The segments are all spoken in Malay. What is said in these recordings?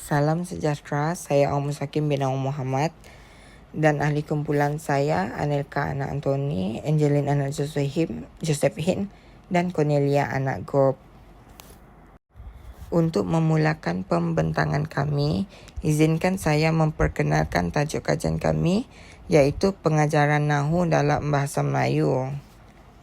Salam sejahtera, saya Om Musakim bin Om Muhammad dan ahli kumpulan saya Anelka anak Antoni, Angelin anak Josephine dan Cornelia anak Gob. Untuk memulakan pembentangan kami, izinkan saya memperkenalkan tajuk kajian kami, iaitu pengajaran Nahu dalam bahasa Melayu.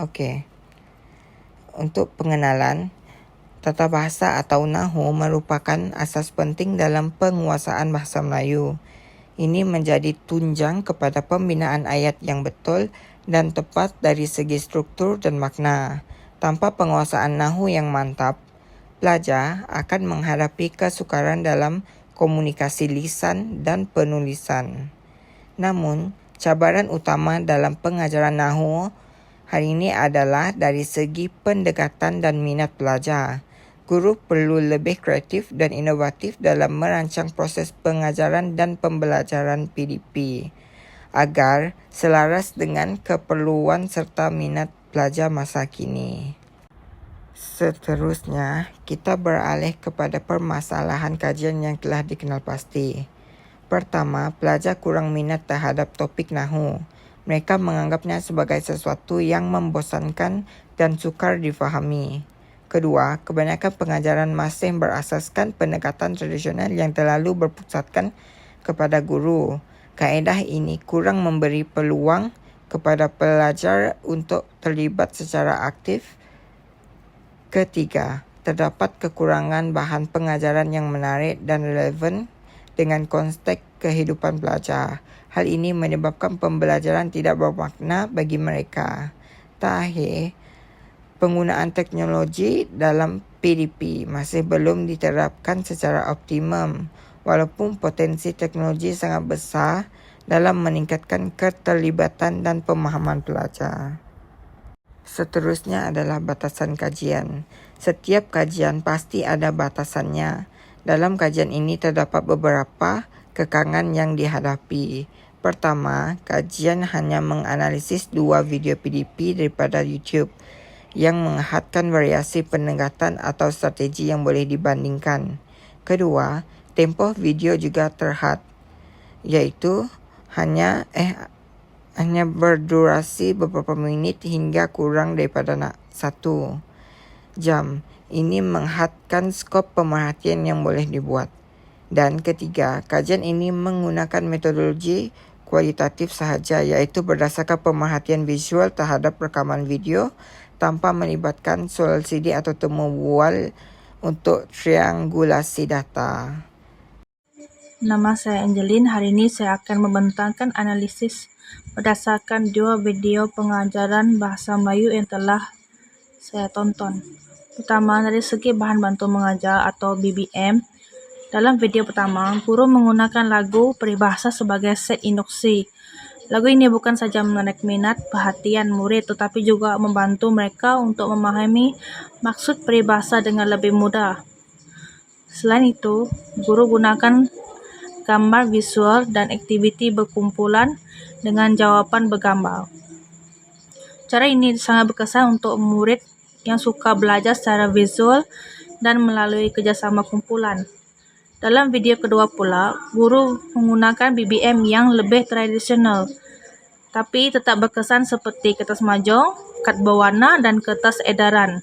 Okey. Untuk pengenalan, tata bahasa atau Nahu merupakan asas penting dalam penguasaan bahasa Melayu. Ini menjadi tunjang kepada pembinaan ayat yang betul dan tepat dari segi struktur dan makna. Tanpa penguasaan Nahu yang mantap, pelajar akan menghadapi kesukaran dalam komunikasi lisan dan penulisan. Namun, cabaran utama dalam pengajaran Nahu hari ini adalah dari segi pendekatan dan minat pelajar. Guru perlu lebih kreatif dan inovatif dalam merancang proses pengajaran dan pembelajaran PDP agar selaras dengan keperluan serta minat pelajar masa kini. Seterusnya, kita beralih kepada permasalahan kajian yang telah dikenal pasti. Pertama, pelajar kurang minat terhadap topik Nahu. Mereka menganggapnya sebagai sesuatu yang membosankan dan sukar difahami. Kedua, kebanyakan pengajaran masih berasaskan pendekatan tradisional yang terlalu berpusatkan kepada guru. Kaedah ini kurang memberi peluang kepada pelajar untuk terlibat secara aktif. Ketiga, terdapat kekurangan bahan pengajaran yang menarik dan relevan dengan konteks kehidupan pelajar. Hal ini menyebabkan pembelajaran tidak bermakna bagi mereka. Terakhir, penggunaan teknologi dalam PDP masih belum diterapkan secara optimum, walaupun potensi teknologi sangat besar dalam meningkatkan keterlibatan dan pemahaman pelajar. Seterusnya adalah batasan kajian. Setiap kajian pasti ada batasannya. Dalam kajian ini terdapat beberapa kekangan yang dihadapi. Pertama, kajian hanya menganalisis 2 video PDP daripada YouTube yang menghadkan variasi pendekatan atau strategi yang boleh dibandingkan. Kedua, tempoh video juga terhad, iaitu hanya berdurasi beberapa minit hingga kurang daripada 1 jam. Ini menghadkan skop pemerhatian yang boleh dibuat. Dan ketiga, kajian ini menggunakan metodologi kualitatif sahaja, iaitu berdasarkan pemerhatian visual terhadap rekaman video tanpa melibatkan soal CD atau temu bual untuk triangulasi data. Nama saya Angelin. Hari ini saya akan membentangkan analisis berdasarkan 2 video pengajaran bahasa Melayu yang telah saya tonton. Pertama, dari segi bahan bantu mengajar atau BBM. Dalam video pertama, guru menggunakan lagu peribahasa sebagai set induksi. Lagu ini bukan saja menarik minat perhatian murid, tetapi juga membantu mereka untuk memahami maksud peribahasa dengan lebih mudah. Selain itu, guru gunakan gambar visual dan aktiviti berkumpulan dengan jawapan bergambar. Cara ini sangat berkesan untuk murid yang suka belajar secara visual dan melalui kerjasama kumpulan. Dalam video kedua pula, guru menggunakan BBM yang lebih tradisional, tapi tetap berkesan seperti kertas mahjong, kad berwarna, dan kertas edaran.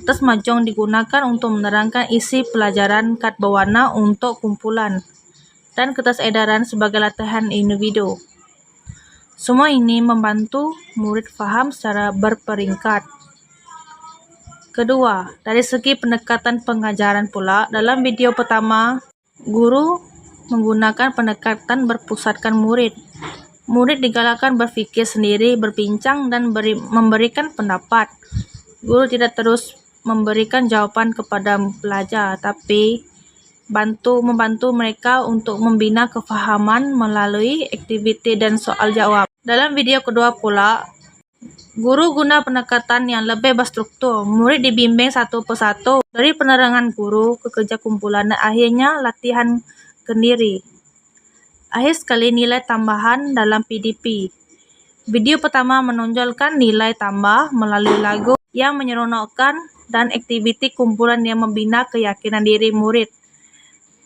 Kertas mahjong digunakan untuk menerangkan isi pelajaran, kad berwarna untuk kumpulan, dan kertas edaran sebagai latihan individu. Semua ini membantu murid faham secara berperingkat. Kedua, dari segi pendekatan pengajaran pula, dalam video pertama, guru menggunakan pendekatan berpusatkan murid. Murid digalakkan berfikir sendiri, berbincang, dan memberikan pendapat. Guru tidak terus memberikan jawaban kepada pelajar, tapi membantu mereka untuk membina kefahaman melalui aktiviti dan soal jawab. Dalam video kedua pula, guru guna pendekatan yang lebih berstruktur. Murid dibimbing satu persatu dari penerangan guru ke kerja kumpulan dan akhirnya latihan kendiri. Akhir sekali, nilai tambahan dalam PDP. Video pertama menonjolkan nilai tambah melalui lagu yang menyeronokkan dan aktiviti kumpulan yang membina keyakinan diri murid.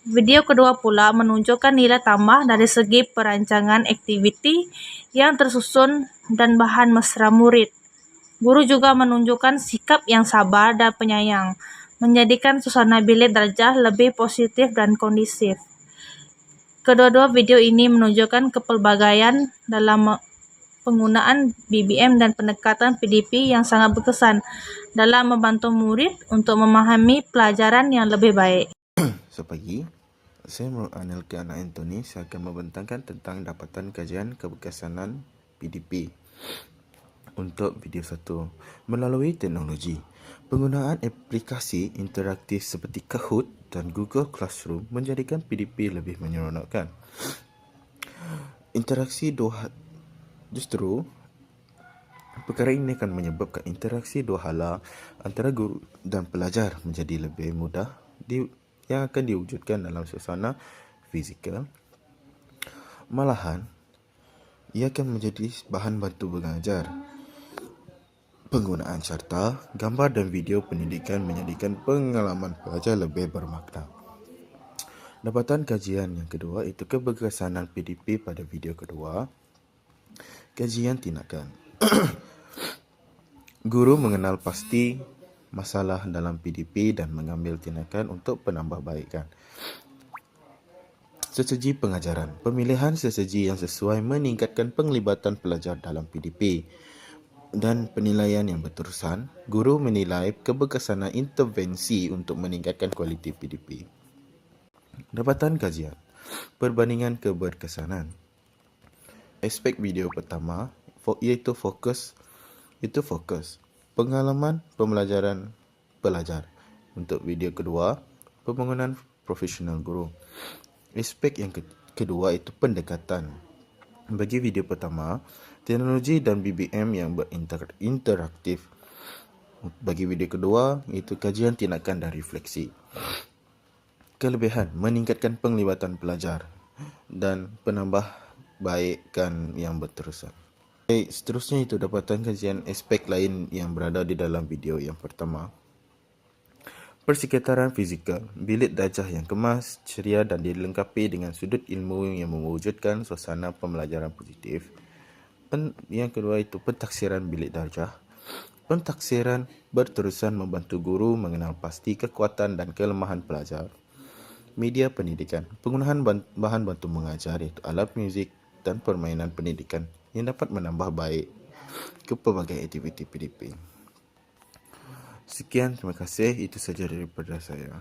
Video kedua pula menunjukkan nilai tambah dari segi perancangan aktiviti yang tersusun dan bahan mesra murid. Guru juga menunjukkan sikap yang sabar dan penyayang, menjadikan suasana bilik darjah lebih positif dan kondisif. Kedua-dua video ini menunjukkan kepelbagaian dalam penggunaan BBM dan pendekatan PDP yang sangat berkesan dalam membantu murid untuk memahami pelajaran yang lebih baik. Sepagi, saya menganalkan anak Anthony. Saya akan membentangkan tentang dapatan kajian keberkesanan PDP. Untuk video 1, melalui teknologi, penggunaan aplikasi interaktif seperti Kahoot dan Google Classroom menjadikan PDP lebih menyeronokkan. Perkara ini akan menyebabkan interaksi dua hala antara guru dan pelajar menjadi lebih mudah yang akan diwujudkan dalam suasana fizikal. Malahan, ia akan menjadi bahan bantu mengajar. Penggunaan serta gambar dan video pendidikan menjadikan pengalaman pelajar lebih bermakna. Dapatan kajian yang kedua itu keberkesanan PDP pada video kedua. Kajian tindakan. Guru mengenal pasti masalah dalam PDP dan mengambil tindakan untuk penambahbaikan. Strategi pengajaran. Pemilihan strategi yang sesuai meningkatkan penglibatan pelajar dalam PDP. Dan penilaian yang berterusan, guru menilai keberkesanan intervensi untuk meningkatkan kualiti PDP. Dapatan kajian. Perbandingan keberkesanan. Aspek video pertama iaitu fokus. Pengalaman pembelajaran pelajar. Untuk video kedua, pembangunan profesional guru. Aspek yang kedua itu pendekatan. Bagi video pertama, teknologi dan BBM yang berinteraktif. Bagi video kedua, itu kajian tindakan dan refleksi. Kelebihan, meningkatkan penglibatan pelajar dan penambahbaikan yang berterusan. Seterusnya itu dapatan kajian aspek lain yang berada di dalam video yang pertama. Persekitaran fizikal, bilik darjah yang kemas, ceria dan dilengkapi dengan sudut ilmu yang mewujudkan suasana pembelajaran positif. Yang kedua itu pentaksiran bilik darjah. Pentaksiran berterusan membantu guru mengenal pasti kekuatan dan kelemahan pelajar. Media pendidikan, penggunaan bahan bantu mengajar iaitu alat muzik dan permainan pendidikan yang dapat menambah baik ke pelbagai aktiviti PDP. Sekian, terima kasih. Itu saja daripada saya.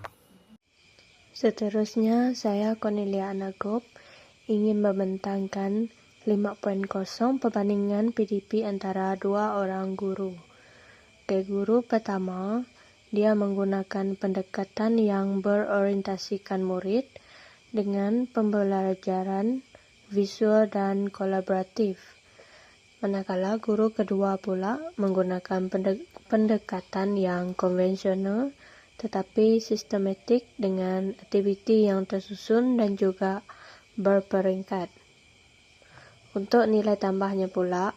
Seterusnya, saya Cornelia Anagop ingin membentangkan 5.0 perbandingan PDP antara dua orang guru. Guru pertama, dia menggunakan pendekatan yang berorientasikan murid dengan pembelajaran visual dan kolaboratif. Manakala guru kedua pula menggunakan pendekatan yang konvensional tetapi sistematik dengan aktiviti yang tersusun dan juga berperingkat. Untuk nilai tambahnya pula,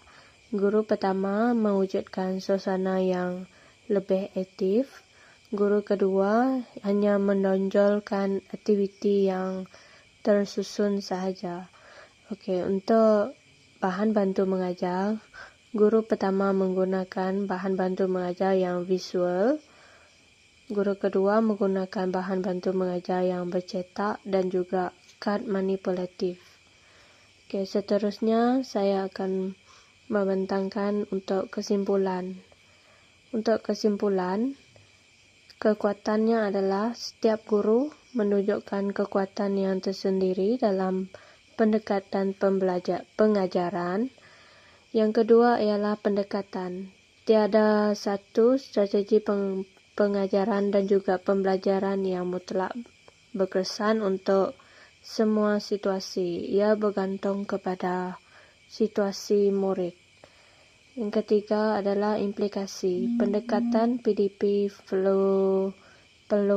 guru pertama mewujudkan suasana yang lebih aktif. Guru kedua hanya menonjolkan aktiviti yang tersusun sahaja. Untuk bahan bantu mengajar, guru pertama menggunakan bahan bantu mengajar yang visual. Guru kedua menggunakan bahan bantu mengajar yang bercetak dan juga kad manipulatif. Seterusnya saya akan membentangkan untuk kesimpulan. Untuk kesimpulan, kekuatannya adalah setiap guru menunjukkan kekuatan yang tersendiri dalam pendekatan pengajaran. Yang kedua ialah pendekatan. Tiada satu strategi pengajaran dan juga pembelajaran yang mutlak berkesan untuk semua situasi. Ia bergantung kepada situasi murid. Yang ketiga adalah implikasi. Pendekatan PDP perlu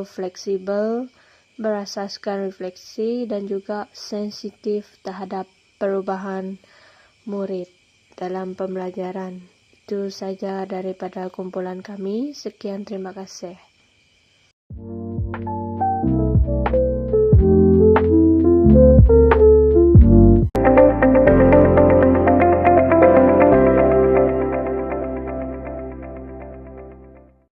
fleksibel, berasaskan refleksi dan juga sensitif terhadap perubahan murid dalam pembelajaran. Itu saja daripada kumpulan kami. Sekian, terima kasih.